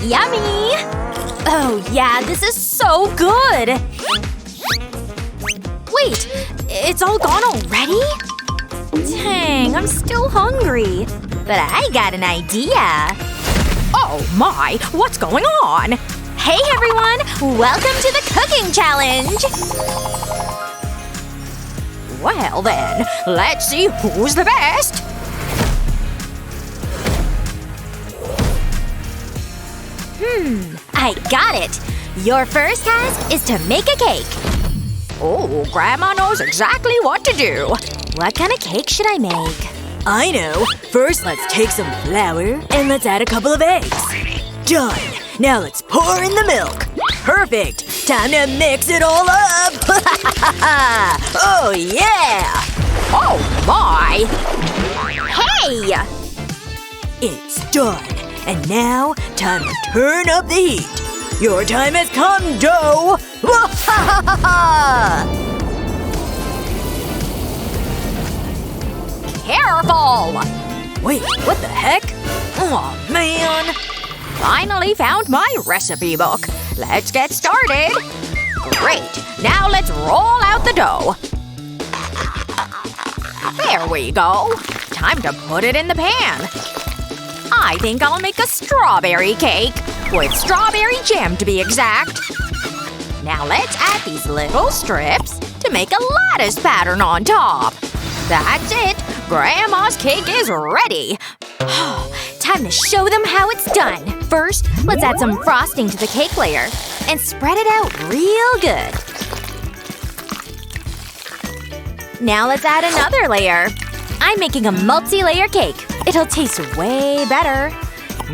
Yummy! Oh yeah, this is so good! Wait, it's all gone already? Dang, I'm still hungry. But I got an idea. Oh my, what's going on? Hey everyone! Welcome to the cooking challenge! Well then, let's see who's the best! I got it! Your first task is to make a cake. Oh, Grandma knows exactly what to do. What kind of cake should I make? I know. First, let's take some flour and let's add a couple of eggs. Done. Now let's pour in the milk. Perfect. Time to mix it all up. Oh yeah! Oh my! Hey! It's done. And now, time to turn up the heat. Your time has come, dough! Careful! Wait, what the heck? Oh man! Finally found my recipe book. Let's get started. Great. Now let's roll out the dough. There we go. Time to put it in the pan. I think I'll make a strawberry cake. With strawberry jam to be exact. Now let's add these little strips to make a lattice pattern on top. That's it! Grandma's cake is ready! Time to show them how it's done. First, let's add some frosting to the cake layer. And spread it out real good. Now let's add another layer. I'm making a multi-layer cake. It'll taste way better.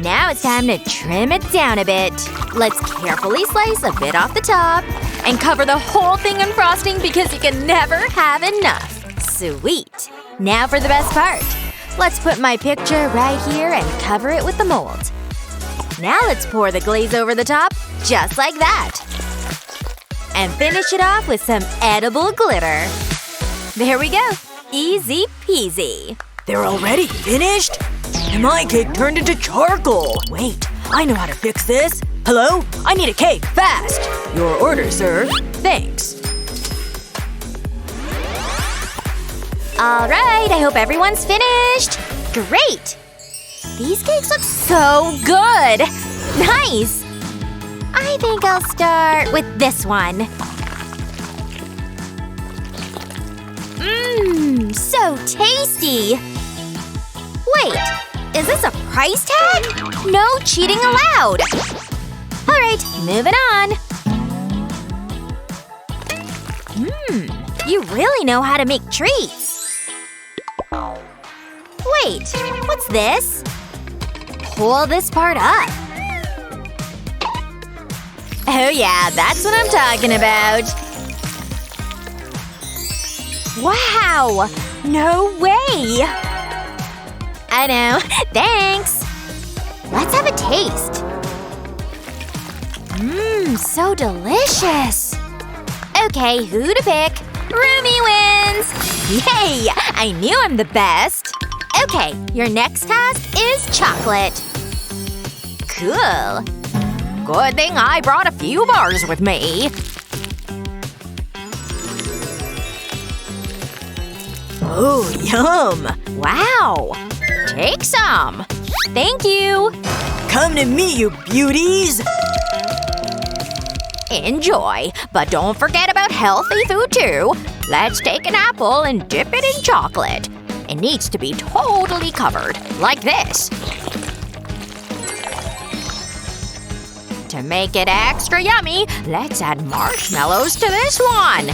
Now it's time to trim it down a bit. Let's carefully slice a bit off the top. And cover the whole thing in frosting because you can never have enough. Sweet. Now for the best part. Let's put my picture right here and cover it with the mold. Now let's pour the glaze over the top, just like that. And finish it off with some edible glitter. There we go. Easy peasy. They're already finished? And my cake turned into charcoal. Wait, I know how to fix this. Hello? I need a cake, fast! Your order, sir. Thanks. Alright, I hope everyone's finished. Great! These cakes look so good! Nice! I think I'll start with this one. Mmm, so tasty! Wait, is this a price tag? No cheating allowed! Alright, moving on. You really know how to make treats. Wait, what's this? Pull this part up. Oh yeah, that's what I'm talking about. Wow! No way! I know. Thanks! Let's have a taste. Mmm, so delicious! Okay, who to pick? Rumi wins! Yay! I knew I'm the best! Okay, your next task is chocolate. Cool. Good thing I brought a few bars with me. Oh, yum! Wow! Take some! Thank you! Come to me, you beauties! Enjoy, but don't forget about healthy food too. Let's take an apple and dip it in chocolate. It needs to be totally covered, like this. To make it extra yummy, let's add marshmallows to this one.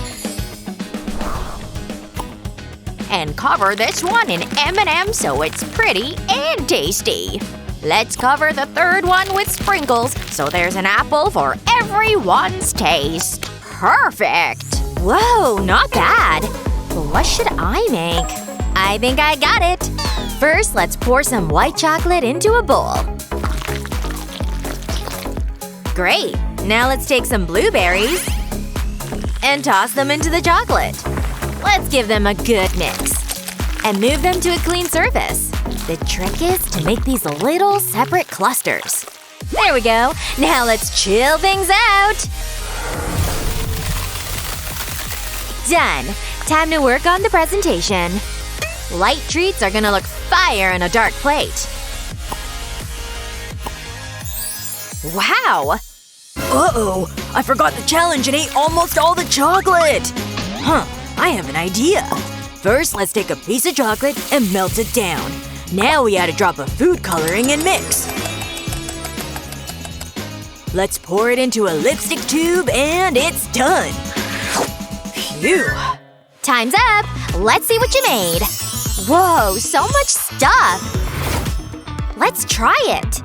And cover this one in M&M so it's pretty and tasty. Let's cover the third one with sprinkles so there's an apple for everyone's taste. Perfect! Whoa, not bad. But what should I make? I think I got it. First, let's pour some white chocolate into a bowl. Great. Now let's take some blueberries and toss them into the chocolate. Let's give them a good mix. And move them to a clean surface. The trick is to make these little separate clusters. There we go. Now let's chill things out. Done. Time to work on the presentation. Light treats are gonna look fire in a dark plate. Wow! Uh-oh! I forgot the challenge and ate almost all the chocolate! Huh, I have an idea. First, let's take a piece of chocolate and melt it down. Now we add a drop of food coloring and mix. Let's pour it into a lipstick tube and it's done! Phew! Time's up! Let's see what you made. Whoa, so much stuff! Let's try it.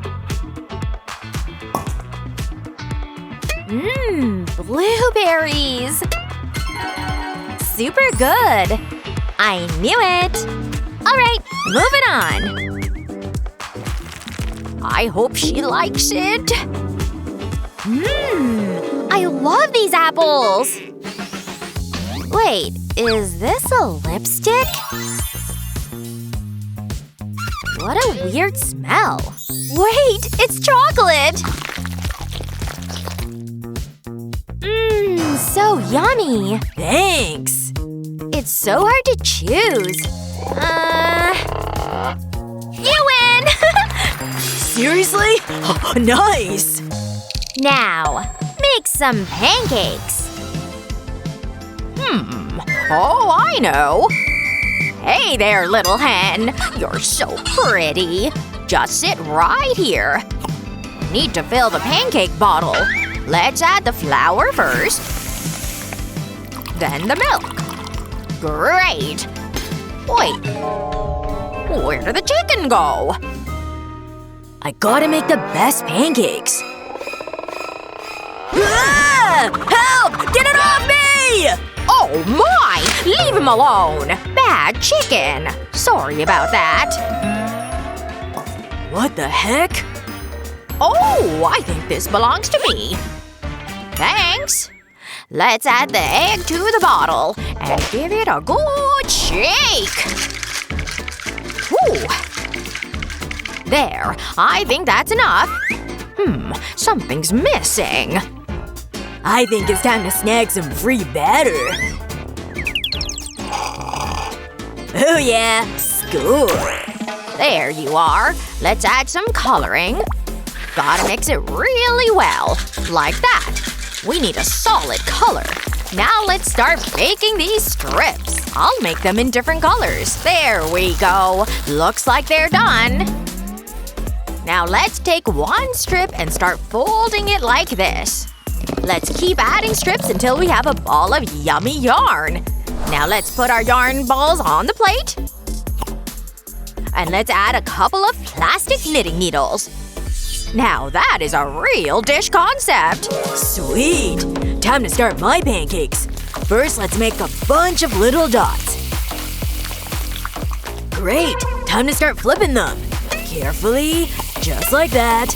Blueberries! Super good! I knew it! Alright, moving on. I hope she likes it. I love these apples! Wait, is this a lipstick? What a weird smell. Wait, it's chocolate! So yummy. Thanks! It's so hard to choose. You win! Seriously? Oh, nice! Now, make some pancakes. Oh, I know. Hey there, little hen. You're so pretty. Just sit right here. Need to fill the pancake bottle. Let's add the flour first. Then the milk. Great. Wait. Where did the chicken go? I gotta make the best pancakes. Ah! Help! Get it off me! Oh my! Leave him alone! Bad chicken. Sorry about that. What the heck? Oh, I think this belongs to me. Thanks. Let's add the egg to the bottle and give it a good shake. Whew. There. I think that's enough. Something's missing. I think it's time to snag some free batter. Oh yeah, score! There you are. Let's add some coloring. Gotta mix it really well. Like that. We need a solid color. Now let's start baking these strips. I'll make them in different colors. There we go. Looks like they're done. Now let's take one strip and start folding it like this. Let's keep adding strips until we have a ball of yummy yarn. Now let's put our yarn balls on the plate. And let's add a couple of plastic knitting needles. Now that is a real dish concept! Sweet! Time to start my pancakes. First, let's make a bunch of little dots. Great! Time to start flipping them. Carefully. Just like that.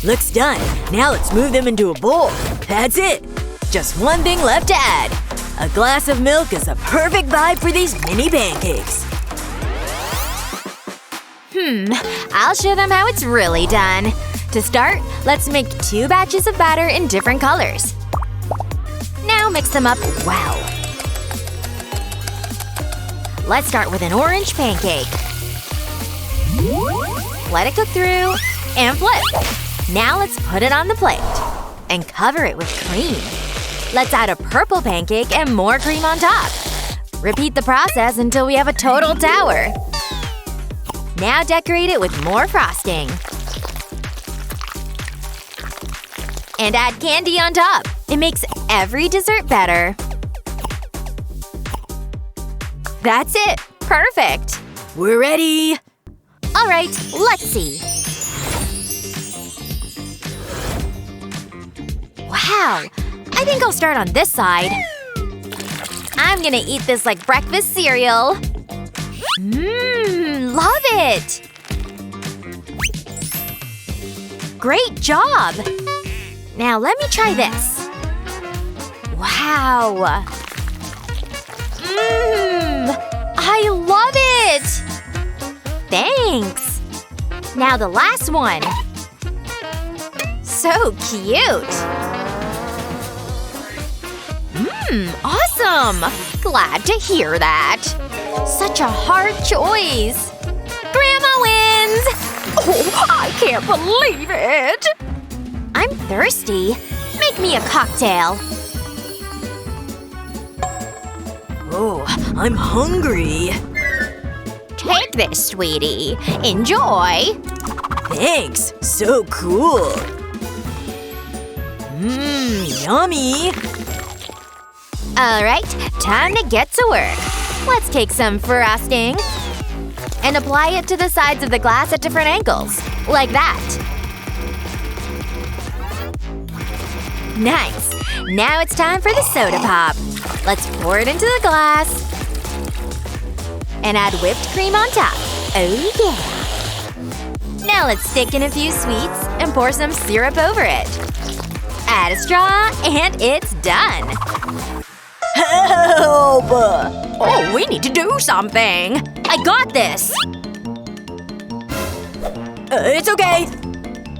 Looks done. Now let's move them into a bowl. That's it! Just one thing left to add. A glass of milk is a perfect vibe for these mini pancakes. I'll show them how it's really done. To start, let's make 2 batches of batter in different colors. Now mix them up well. Let's start with an orange pancake. Let it cook through. And flip. Now let's put it on the plate. And cover it with cream. Let's add a purple pancake and more cream on top. Repeat the process until we have a total tower. Now decorate it with more frosting. And add candy on top. It makes every dessert better. That's it. Perfect. We're ready! Alright, let's see. Wow. I think I'll start on this side. I'm gonna eat this like breakfast cereal. Love it! Great job! Now let me try this. Wow. I love it! Thanks! Now the last one. So cute! Awesome! Glad to hear that. Such a hard choice. Grandma wins! Oh, I can't believe it! I'm thirsty. Make me a cocktail. Oh, I'm hungry. Take this, sweetie. Enjoy. Thanks. So cool. Yummy. Alright, time to get to work. Let's take some frosting. And apply it to the sides of the glass at different angles. Like that. Nice. Now it's time for the soda pop. Let's pour it into the glass. And add whipped cream on top. Oh yeah. Now let's stick in a few sweets and pour some syrup over it. Add a straw and it's done. Help! Oh, we need to do something. I got this. It's okay.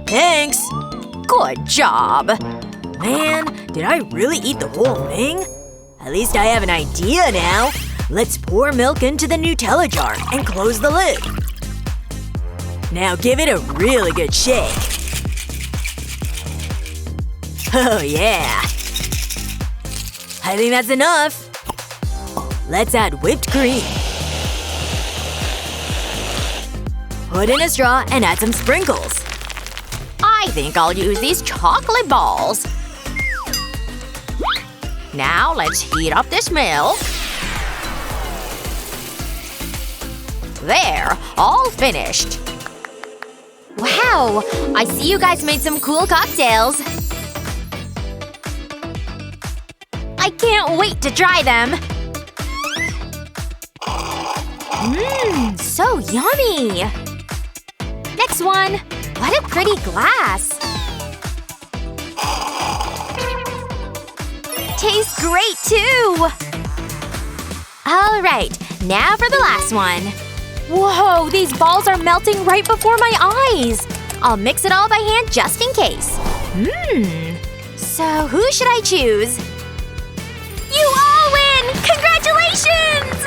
Thanks. Good job. Man, did I really eat the whole thing? At least I have an idea now. Let's pour milk into the Nutella jar and close the lid. Now give it a really good shake. Oh yeah. I think that's enough. Let's add whipped cream. Put in a straw and add some sprinkles. I think I'll use these chocolate balls. Now let's heat up this milk. There, all finished. Wow, I see you guys made some cool cocktails. I can't wait to try them. So yummy. Next one. What a pretty glass. Tastes great too. Alright, now for the last one. Whoa, these balls are melting right before my eyes. I'll mix it all by hand just in case. So who should I choose? You all win! Congratulations!